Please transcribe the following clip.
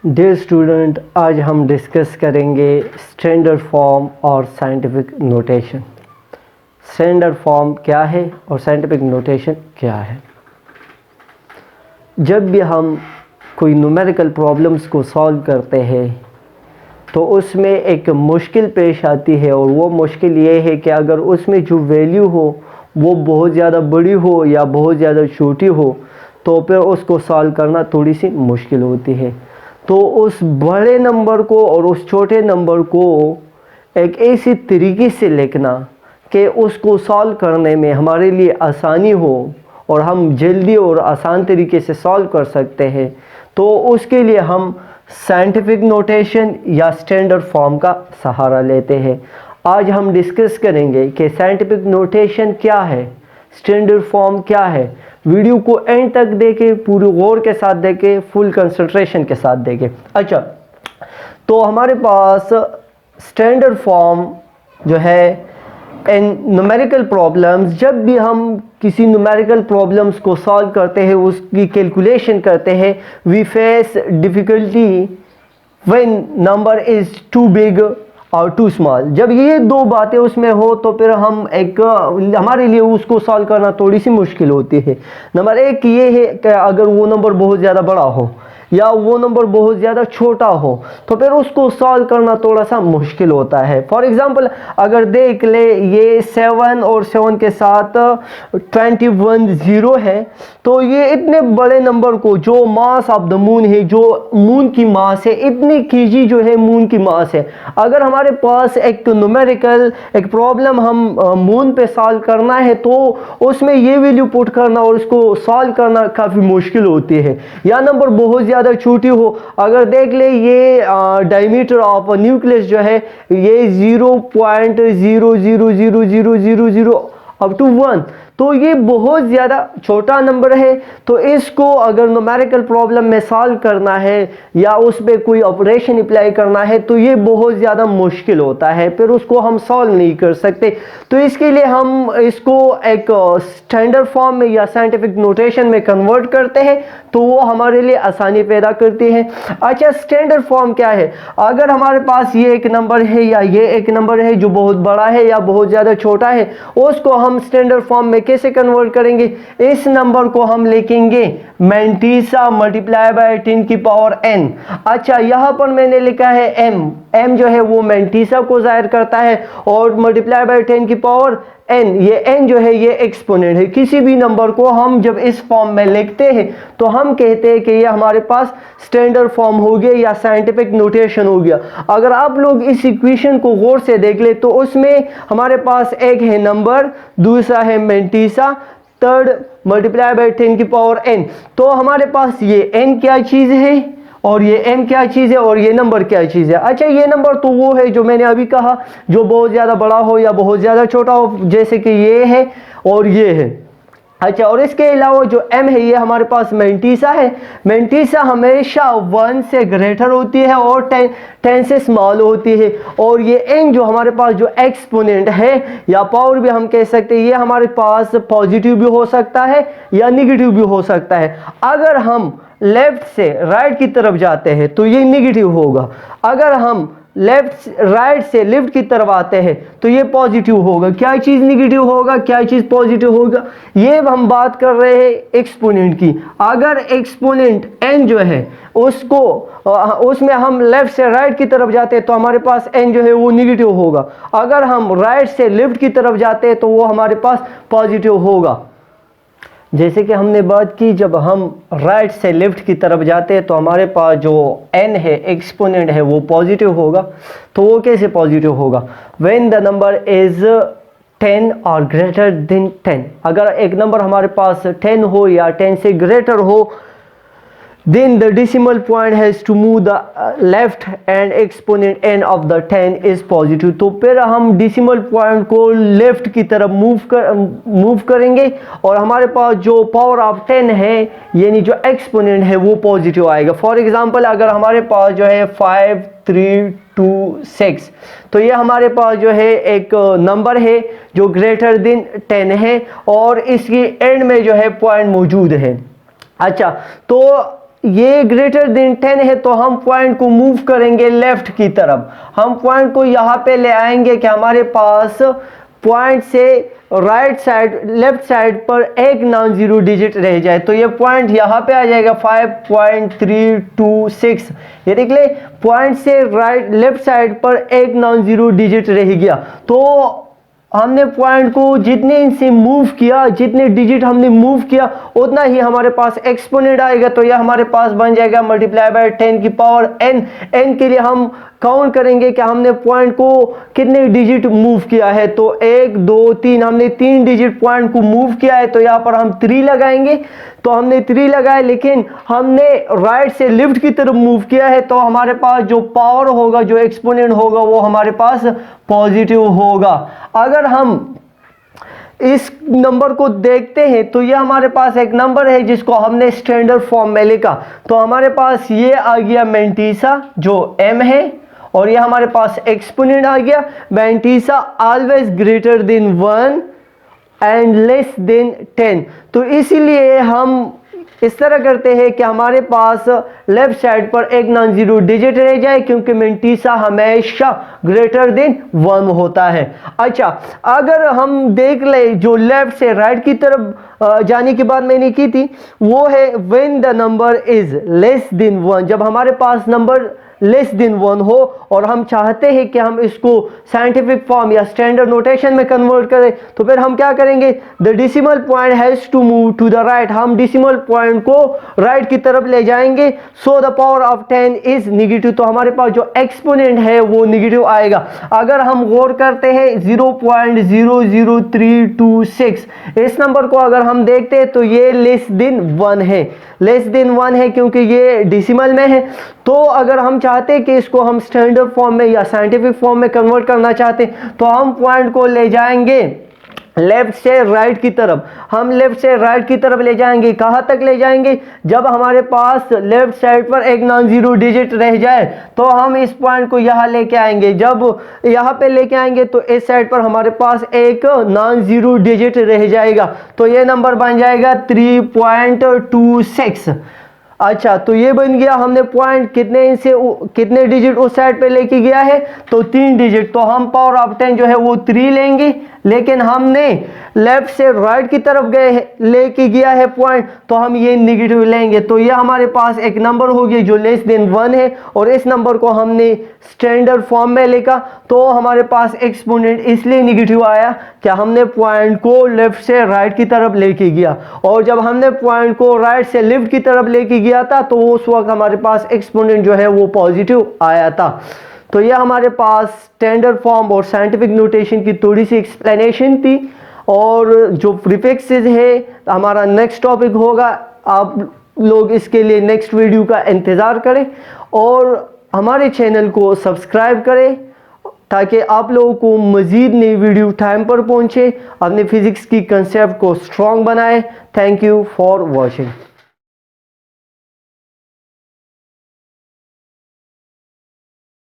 Dear student, आज हम discuss करेंगे स्टैंडर्ड फॉर्म और साइंटिफिक नोटेशन। स्टैंडर्ड फॉर्म क्या है और साइंटिफिक नोटेशन क्या है। जब भी हम कोई न्यूमेरिकल प्रॉब्लम्स को सॉल्व करते हैं तो उसमें एक मुश्किल पेश आती है, और वो मुश्किल ये है कि अगर उसमें जो वैल्यू हो वो बहुत ज़्यादा बड़ी हो या बहुत ज़्यादा छोटी हो तो फिर उसको सॉल्व करना थोड़ी सी मुश्किल होती है। तो उस बड़े नंबर को और उस छोटे नंबर को एक ऐसी तरीके से लिखना कि उसको सॉल्व करने में हमारे लिए आसानी हो और हम जल्दी और आसान तरीके से सॉल्व कर सकते हैं, तो उसके लिए हम साइंटिफिक नोटेशन या स्टैंडर्ड फॉर्म का सहारा लेते हैं। आज हम डिस्कस करेंगे कि साइंटिफिक नोटेशन क्या है, स्टैंडर्ड फॉर्म क्या है। वीडियो को एंड तक देखें, पूरी गौर के साथ देखें, फुल कंसंट्रेशन के साथ देखें। अच्छा, तो हमारे पास स्टैंडर्ड फॉर्म जो है इन न्यूमेरिकल प्रॉब्लम्स, जब भी हम किसी न्यूमेरिकल प्रॉब्लम्स को सॉल्व करते हैं, उसकी कैलकुलेशन करते हैं, we face difficulty when number is too big और टू स्मॉल। जब ये दो बातें उसमें हो तो फिर हमारे लिए उसको सॉल्व करना थोड़ी सी मुश्किल होती है। नंबर एक ये है कि अगर वो नंबर बहुत ज़्यादा बड़ा हो या वो नंबर बहुत ज़्यादा छोटा हो तो फिर उसको सॉल्व करना थोड़ा सा मुश्किल होता है। फॉर एग्ज़ाम्पल, अगर देख ले ये 7 और 7 के साथ 21 ज़ीरो है, तो ये इतने बड़े नंबर को, जो मास ऑफ द मून है, जो मून की मास है, इतनी केजी जो है मून की मास है, अगर हमारे पास एक न्यूमेरिकल एक प्रॉब्लम हम मून पे सॉल्व करना है तो उसमें ये वैल्यू पुट करना और उसको सॉल्व करना काफ़ी मुश्किल होती है। या नंबर बहुत ज़्यादा छोटी हो, अगर देख ले ये डायमीटर ऑफ न्यूक्लियस जो है ये 0.000000 अप टू 1, तो ये बहुत ज़्यादा छोटा नंबर है। तो इसको अगर न्यूमेरिकल प्रॉब्लम में सॉल्व करना है या उस पर कोई ऑपरेशन अप्लाई करना है तो ये बहुत ज़्यादा मुश्किल होता है, फिर उसको हम सॉल्व नहीं कर सकते। तो इसके लिए हम इसको एक स्टैंडर्ड फॉर्म में या साइंटिफिक नोटेशन में कन्वर्ट करते हैं, तो वो हमारे लिए आसानी पैदा करती है। अच्छा, स्टैंडर्ड फॉर्म क्या है? अगर हमारे पास ये एक नंबर है या ये एक नंबर है जो बहुत बड़ा है या बहुत ज़्यादा छोटा है, उसको हम स्टैंडर्ड फॉर्म में कैसे कन्वर्ट करेंगे? इस नंबर को हम लिखेंगे मैंटीसा मल्टीप्लाई बाय 10 की पावर n। अच्छा, यहाँ पर मैंने लिखा है m जो है वो मैंटीसा को जाहिर करता है, और मल्टीप्लाई बाय 10 की पावर n, ये n जो है ये एक्सपोनेंट है। किसी भी नंबर को हम जब इस फॉर्म में लिखते हैं तो हम कहते हैं कि ये हमारे पास स्टैंडर्ड फॉर्म हो गया या साइंटिफिक नोटेशन हो गया। अगर आप लोग इस इक्वेशन को गौर से देख ले तो उसमें हमारे पास एक है नंबर, दूसरा है मैंटीसा, थर्ड मल्टीप्लाई बाय 10 की पावर n। तो हमारे पास ये n क्या चीज़ है और ये m क्या चीज़ है और ये नंबर क्या चीज़ है। अच्छा, ये नंबर तो वो है जो मैंने अभी कहा, जो बहुत ज़्यादा बड़ा हो या बहुत ज़्यादा छोटा हो, जैसे कि ये है और ये है। अच्छा, और इसके अलावा जो m है ये हमारे पास मैंटीसा है। मैंटीसा हमेशा 1 से ग्रेटर होती है और 10 से स्मॉल होती है। और ये n जो हमारे पास जो एक्सपोनेंट है या पावर भी हम कह सकते हैं, ये हमारे पास पॉजिटिव भी हो सकता है या निगेटिव भी हो सकता है। अगर हम लेफ्ट से राइट की तरफ जाते हैं तो ये निगेटिव होगा, अगर हम राइट से लेफ्ट की तरफ आते हैं तो ये पॉजिटिव होगा। क्या चीज़ निगेटिव होगा, क्या चीज़ पॉजिटिव होगा, ये हम बात कर रहे हैं एक्सपोनेंट की। अगर एक्सपोनेंट n जो है उसमें हम लेफ्ट से राइट की तरफ जाते हैं तो हमारे पास n जो है वो निगेटिव होगा। अगर हम राइट से लेफ्ट की तरफ जाते हैं तो वो हमारे पास पॉजिटिव होगा। जैसे कि हमने बात की, जब हम राइट से लेफ्ट की तरफ जाते हैं तो हमारे पास जो n है एक्सपोनेंट है वो पॉजिटिव होगा। तो वो कैसे पॉजिटिव होगा? व्हेन द नंबर इज 10 और ग्रेटर देन 10, अगर एक नंबर हमारे पास 10 हो या 10 से ग्रेटर हो, then the decimal point has to move the left and exponent n of the 10 is positive। तो फिर हम decimal point को लेफ्ट की तरफ मूव करेंगे और हमारे पास जो पावर ऑफ 10 है यानी जो एक्सपोनेंट है वो पॉजिटिव आएगा। फॉर एग्जांपल, अगर हमारे पास जो है 5 3 2 6, तो ये हमारे पास जो है एक नंबर है जो ग्रेटर देन 10 है और इसकी एंड में जो है पॉइंट मौजूद है। अच्छा, तो ये ग्रेटर देन 10 है तो हम पॉइंट को मूव करेंगे लेफ्ट की तरफ। हम पॉइंट को यहाँ पे ले आएंगे कि हमारे पास पॉइंट से राइट साइड लेफ्ट साइड पर एक नॉन जीरो डिजिट रह जाए। तो ये पॉइंट यहाँ पे आ जाएगा 5.326। ये देख ले, पॉइंट से राइट लेफ्ट साइड पर एक नॉन जीरो डिजिट रह गया। तो हमने पॉइंट को जितने इनसे मूव किया, जितने डिजिट हमने मूव किया, उतना ही हमारे पास एक्सपोनेंट आएगा। तो यह हमारे पास बन जाएगा मल्टीप्लाई बाय 10 की पावर n। n के लिए हम काउंट करेंगे कि हमने पॉइंट को कितने डिजिट मूव किया है। तो 1 2 3, हमने 3 डिजिट पॉइंट को मूव किया है। तो यहाँ पर हम 3 लगाएंगे। तो हमने 3 लगाए, लेकिन हमने राइट से लेफ्ट की तरफ मूव किया है। तो हमारे पास जो पावर होगा, जो एक्सपोनेंट होगा, वो हमारे पास पॉजिटिव होगा। अगर हम इस नंबर को देखते हैं तो ये हमारे पास एक नंबर है जिसको हमने स्टैंडर्ड फॉर्म में लिखा। तो हमारे पास ये आ गया मेंटीसा जो m है, और ये हमारे पास एक्सपोनेंट आ गया। Mantissa always greater than 1 and less than 10। तो इसीलिए हम इस तरह करते हैं कि हमारे पास लेफ्ट साइड पर एक नॉन जीरो डिजिट रह जाए, क्योंकि मेंटीसा हमेशा ग्रेटर देन 1 होता है। अच्छा, अगर हम देख ले जो लेफ्ट से राइट की तरफ जाने की बात मैंने की थी, वो है when the number is less than 1। जब हमारे पास नंबर लेस देन 1 हो और हम चाहते हैं कि हम इसको साइंटिफिक फॉर्म या स्टैंडर्ड नोटेशन में कन्वर्ट करें, तो फिर हम क्या करेंगे, the decimal point has to move to the right. हम डेसिमल पॉइंट को राइट की तरफ ले जाएंगे। So the power of 10 is negative. तो हमारे पास जो एक्सपोनेंट है वो निगेटिव आएगा। अगर हम गौर करते हैं 0.00326, इस नंबर को अगर हम देखते हैं तो ये लेस देन 1 है। लेस देन 1 है क्योंकि ये डेसिमल में है। तो अगर हम चाहते हैं कि इसको हम स्टैंडर्ड फॉर्म में या साइंटिफिक फॉर्म में कन्वर्ट करना चाहते हैं, तो हम पॉइंट को ले जाएंगे लेफ्ट से राइट की तरफ। हम लेफ्ट से राइट की तरफ ले जाएंगे। कहाँ तक ले जाएंगे, जब हमारे पास लेफ्ट साइड पर एक नॉन जीरो डिजिट रह जाए तो हम इस पॉइंट को यहाँ लेके आएंगे। जब यहाँ पे लेके आएंगे तो इस साइड पर हमारे पास एक नॉन जीरो डिजिट रह जाएगा। तो ये नंबर बन जाएगा 3.26। अच्छा, तो ये बन गया। हमने पॉइंट कितने डिजिट उस साइड पे लेके गया है, तो 3 डिजिट। तो हम पावर ऑफ 10 जो है वो 3 लेंगे, लेकिन हमने लेफ्ट से राइट की तरफ गए लेके गया है पॉइंट, तो हम ये निगेटिव लेंगे। तो ये हमारे पास एक नंबर हो गया जो लेस देन 1 है, और इस नंबर को हमने स्टैंडर्ड फॉर्म में लिखा। तो हमारे पास एक्सपोनेंट इसलिए निगेटिव आया कि हमने पॉइंट को लेफ्ट से राइट की तरफ लेके गया, और जब हमने पॉइंट को राइट से लेफ्ट की तरफ लेके गया था तो उस वक्त हमारे पास एक्सपोनेंट जो है वो पॉजिटिव आया था। तो यह हमारे पास स्टैंडर्ड फॉर्म और साइंटिफिक नोटेशन की थोड़ी सी एक्सप्लेनेशन थी। और जो प्रीफिक्सेस है हमारा नेक्स्ट टॉपिक होगा। आप लोग इसके लिए नेक्स्ट वीडियो का इंतज़ार करें और हमारे चैनल को सब्सक्राइब करें ताकि आप लोगों को मज़ीद नई वीडियो टाइम पर पहुंचे, अपने फिज़िक्स की कंसेप्ट को स्ट्रॉन्ग बनाएं। Thank you for watching.